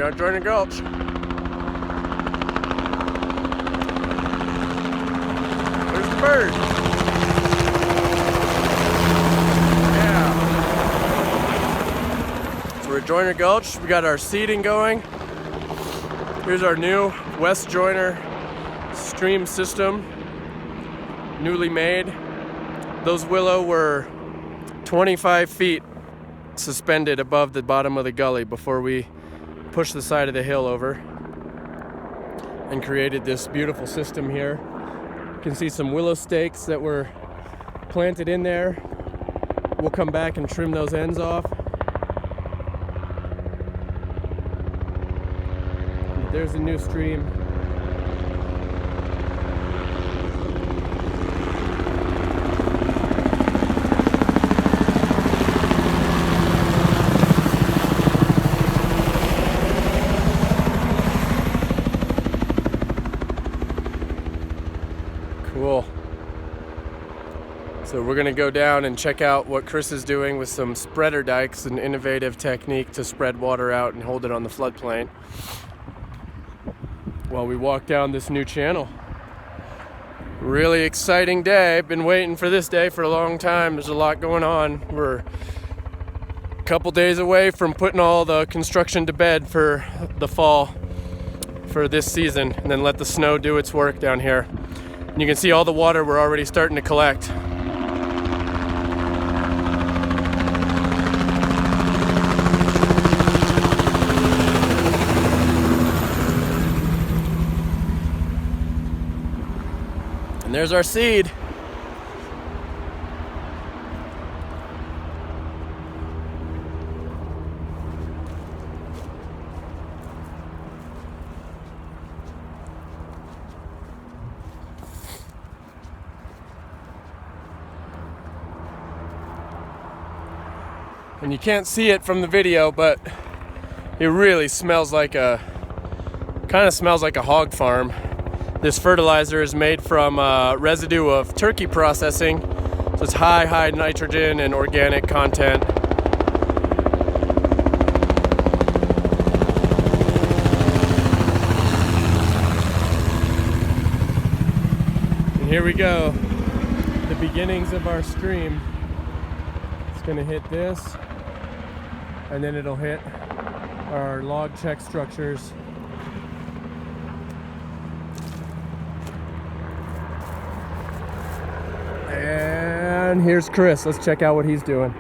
West Joyner Gulch. There's the bird. Yeah. So we're at Joyner Gulch. We got our seeding going. Here's our new West Joyner stream system, newly made. Those willow were 25 feet suspended above the bottom of the gully before we pushed the side of the hill over and created this beautiful system here. You can see some willow stakes that were planted in there. We'll come back and trim those ends off. There's a new stream. Cool. So we're gonna go down and check out what Chris is doing with some spreader dikes, an innovative technique to spread water out and hold it on the floodplain, while we walk down this new channel. Really exciting day. Been waiting for this day for a long time. There's a lot going on. We're a couple days away from putting all the construction to bed for the fall for this season, and then let the snow do its work down here. And you can see all the water we're already starting to collect. And there's our seed. And you can't see it from the video, but it really smells like kind of smells like a hog farm. This fertilizer is made from residue of turkey processing, so it's high nitrogen and organic content. And here we go, the beginnings of our stream. It's gonna hit this, and then it'll hit our log check structures. And here's Chris. Let's check out what he's doing.